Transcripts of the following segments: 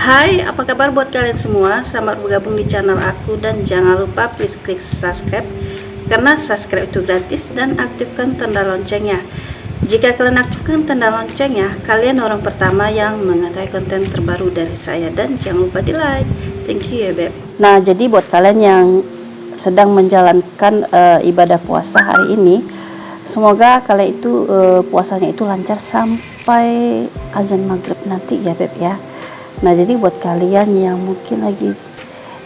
Hai, apa kabar buat kalian semua? Selamat bergabung di channel aku dan jangan lupa please klik subscribe karena subscribe itu gratis dan aktifkan tanda loncengnya. Jika kalian aktifkan tanda loncengnya, kalian orang pertama yang mengetahui konten terbaru dari saya dan jangan lupa di like. Thank you ya beb. Nah, jadi buat kalian yang sedang menjalankan ibadah puasa hari ini, semoga kalian itu puasanya itu lancar sampai azan maghrib nanti ya beb ya. Nah, jadi buat kalian yang mungkin lagi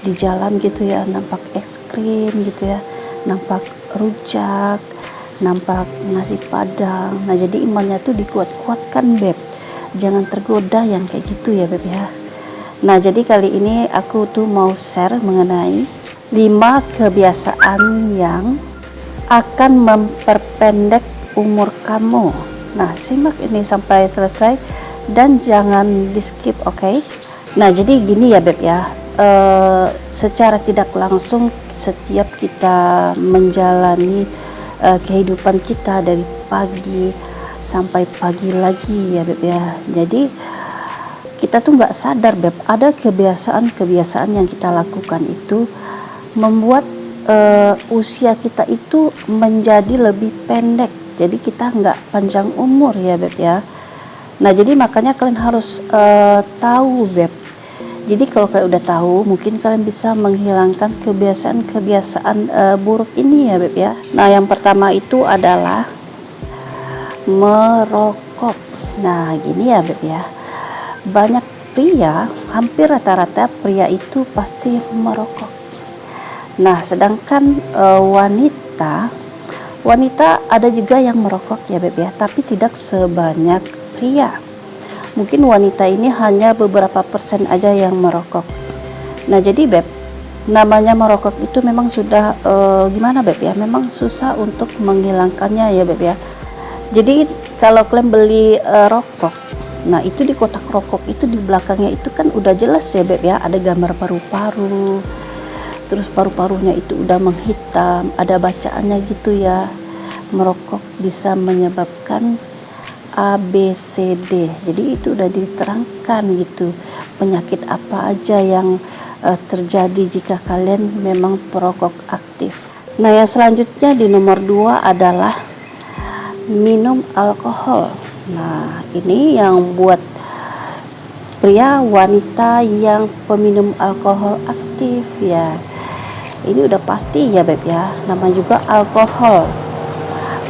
di jalan gitu ya, nampak es krim gitu ya, nampak rujak, nampak nasi padang. Nah, jadi imannya tuh dikuat-kuatkan beb. Jangan tergoda yang kayak gitu ya beb ya. Nah, jadi kali ini aku tuh mau share mengenai 5 kebiasaan yang akan memperpendek umur kamu. Nah, simak ini sampai selesai dan jangan di skip, oke? Nah, jadi gini ya beb ya, secara tidak langsung setiap kita menjalani kehidupan kita dari pagi sampai pagi lagi ya beb ya, jadi kita tuh nggak sadar beb, ada kebiasaan-kebiasaan yang kita lakukan itu membuat usia kita itu menjadi lebih pendek, jadi kita nggak panjang umur ya beb ya. Nah, jadi makanya kalian harus tahu beb. Jadi kalau kalian udah tahu, mungkin kalian bisa menghilangkan kebiasaan-kebiasaan buruk ini ya beb ya. Nah, yang pertama itu adalah merokok. Nah, gini ya beb ya. Banyak pria, hampir rata-rata pria itu pasti merokok. Nah, sedangkan wanita ada juga yang merokok ya beb ya, tapi tidak sebanyak pria. Mungkin wanita ini hanya beberapa persen aja yang merokok. Nah, jadi beb, namanya merokok itu memang sudah gimana beb ya, memang susah untuk menghilangkannya ya beb ya. Jadi kalau kalian beli rokok, nah itu di kotak rokok itu di belakangnya itu kan udah jelas ya beb ya, ada gambar paru-paru, terus paru-parunya itu udah menghitam, ada bacaannya gitu ya, merokok bisa menyebabkan A, B, C, D. Jadi itu udah diterangkan gitu, penyakit apa aja yang terjadi jika kalian memang perokok aktif. Nah, yang selanjutnya di nomor 2 adalah minum alkohol. Nah, ini yang buat pria wanita yang peminum alkohol aktif ya, ini udah pasti ya beb ya, namanya juga alkohol.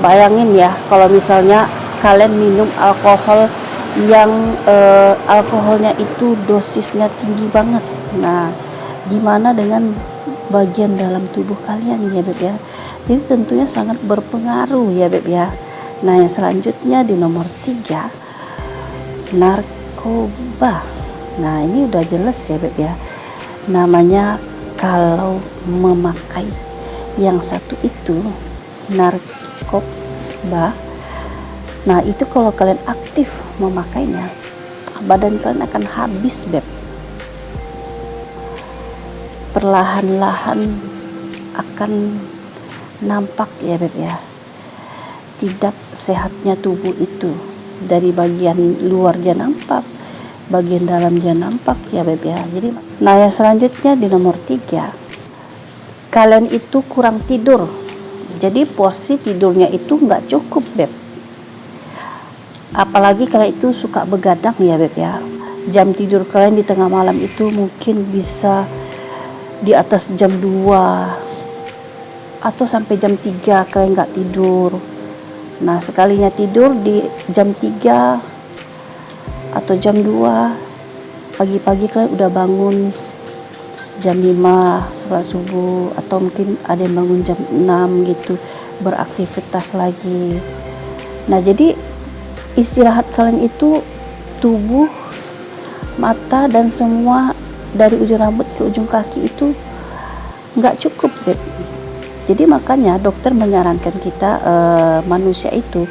Bayangin ya kalau misalnya kalian minum alkohol yang alkoholnya itu dosisnya tinggi banget. Nah, gimana dengan bagian dalam tubuh kalian ya beb ya, jadi tentunya sangat berpengaruh ya beb ya. Nah, yang selanjutnya di nomor 3, narkoba. Nah, ini udah jelas ya beb ya, namanya kalau memakai yang satu itu narkoba. Nah, itu kalau kalian aktif memakainya, badan kalian akan habis beb. Perlahan-lahan akan nampak ya beb ya, tidak sehatnya tubuh itu. Dari bagian luar dia nampak, bagian dalam dia nampak ya beb ya. Jadi, nah yang selanjutnya di nomor 3, kalian itu kurang tidur. Jadi porsi tidurnya itu nggak cukup beb. Apalagi kalian itu suka begadang ya beb ya, jam tidur kalian di tengah malam itu mungkin bisa di atas jam 2 atau sampai jam 3 kalian nggak tidur. Nah, sekalinya tidur di jam 3 atau jam 2 pagi-pagi kalian udah bangun jam 5 sholat subuh, atau mungkin ada yang bangun jam 6 gitu beraktivitas lagi. Nah, jadi istirahat kalian itu tubuh, mata dan semua dari ujung rambut ke ujung kaki itu nggak cukup beb. Jadi makanya dokter menyarankan kita manusia itu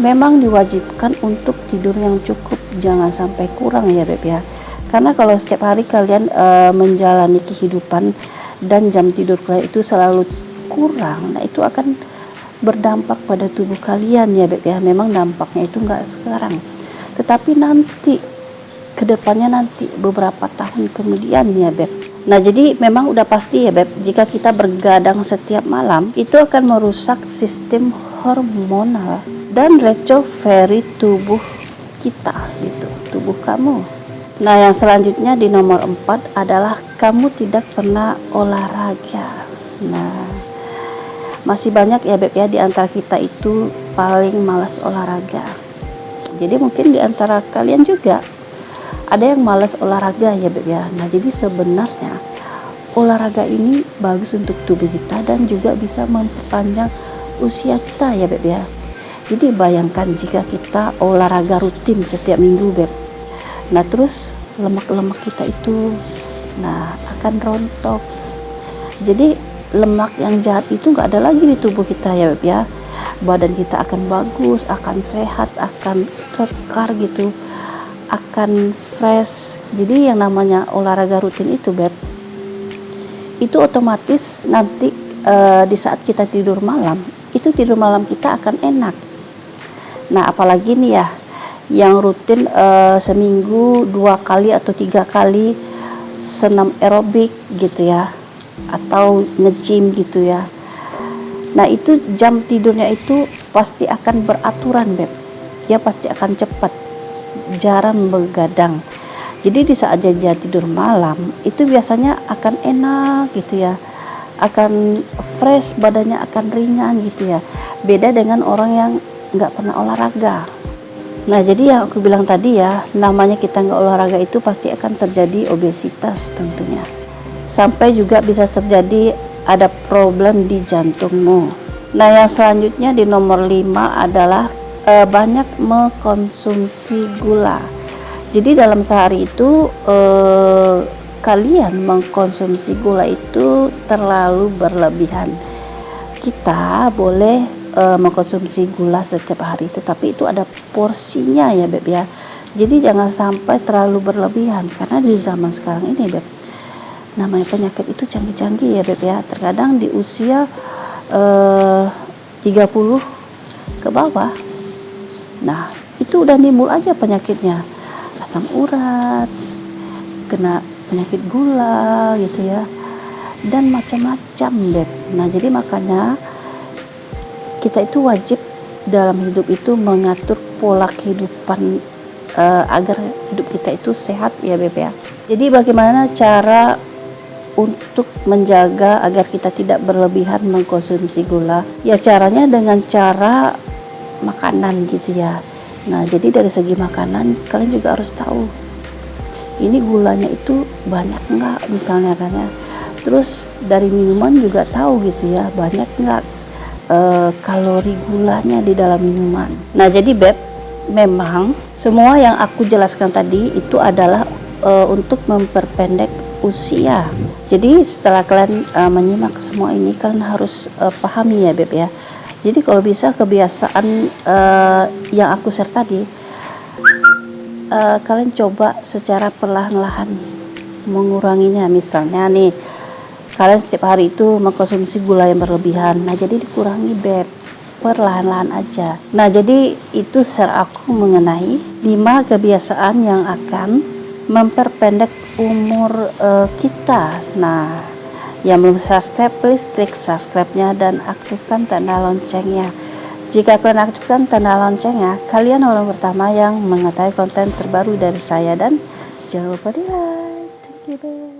memang diwajibkan untuk tidur yang cukup, jangan sampai kurang ya beb ya. Karena kalau setiap hari kalian menjalani kehidupan dan jam tidur kalian itu selalu kurang, nah itu akan berdampak pada tubuh kalian ya beb ya. Memang dampaknya itu nggak sekarang, tetapi nanti kedepannya nanti beberapa tahun kemudian ya Beb. Nah jadi memang udah pasti ya Beb, jika kita bergadang setiap malam itu akan merusak sistem hormonal dan recovery tubuh kita gitu, tubuh kamu. Nah yang selanjutnya di nomor 4 adalah kamu tidak pernah olahraga. Nah masih banyak ya Beb ya di antara kita itu paling malas olahraga. Jadi mungkin di antara kalian juga ada yang malas olahraga ya Beb ya. Nah jadi sebenarnya olahraga ini bagus untuk tubuh kita dan juga bisa memperpanjang usia kita ya Beb ya. Jadi bayangkan jika kita olahraga rutin setiap minggu Beb. Nah terus lemak-lemak kita itu akan rontok. Jadi lemak yang jahat itu nggak ada lagi di tubuh kita ya Beb ya. Badan kita akan bagus, akan sehat, akan kekar gitu, akan fresh. Jadi yang namanya olahraga rutin itu Beb, itu otomatis nanti di saat kita tidur malam, itu tidur malam kita akan enak. Nah apalagi nih ya yang rutin seminggu 2 kali atau 3 kali senam aerobik gitu ya, atau nge-gym gitu ya. Nah itu jam tidurnya itu pasti akan beraturan Beb, dia pasti akan cepat, jarang begadang. Jadi di saat dia tidur malam itu biasanya akan enak gitu ya, akan fresh, badannya akan ringan gitu ya. Beda dengan orang yang nggak pernah olahraga. Nah jadi yang aku bilang tadi ya, namanya kita nggak olahraga itu pasti akan terjadi obesitas tentunya, sampai juga bisa terjadi ada problem di jantungmu. Nah yang selanjutnya di nomor 5 adalah banyak mengkonsumsi gula. Jadi dalam sehari itu kalian mengkonsumsi gula itu terlalu berlebihan. Kita boleh mengkonsumsi gula setiap hari, tetapi itu ada porsinya ya Beb ya. Jadi jangan sampai terlalu berlebihan, karena di zaman sekarang ini Beb, namanya penyakit itu canggih-canggih ya Beb ya. Terkadang di usia 30 ke bawah, nah itu udah timbul aja penyakitnya, asam urat, kena penyakit gula gitu ya, dan macam-macam Beb. Nah jadi makanya kita itu wajib dalam hidup itu mengatur pola kehidupan agar hidup kita itu sehat ya Beb ya. Jadi bagaimana cara untuk menjaga agar kita tidak berlebihan mengkonsumsi gula? Ya caranya dengan cara makanan gitu ya. Nah jadi dari segi makanan kalian juga harus tahu ini gulanya itu banyak enggak misalnya kan ya. Terus dari minuman juga tahu gitu ya, banyak enggak kalori gulanya di dalam minuman. Nah jadi Beb, memang semua yang aku jelaskan tadi itu adalah untuk memperpendek usia. Jadi setelah kalian menyimak semua ini, kalian harus pahami ya Beb ya. Jadi kalau bisa kebiasaan yang aku share tadi, kalian coba secara perlahan-lahan menguranginya. Misalnya nih, kalian setiap hari itu mengkonsumsi gula yang berlebihan, nah jadi dikurangi Beb, perlahan-lahan aja. Nah jadi itu share aku mengenai 5 kebiasaan yang akan memperpendek umur kita. Nah yang belum subscribe, please klik subscribe-nya dan aktifkan tanda loncengnya. Jika kalian aktifkan tanda loncengnya, kalian orang pertama yang mengetahui konten terbaru dari saya. Dan jangan lupa di like. Thank you Beb.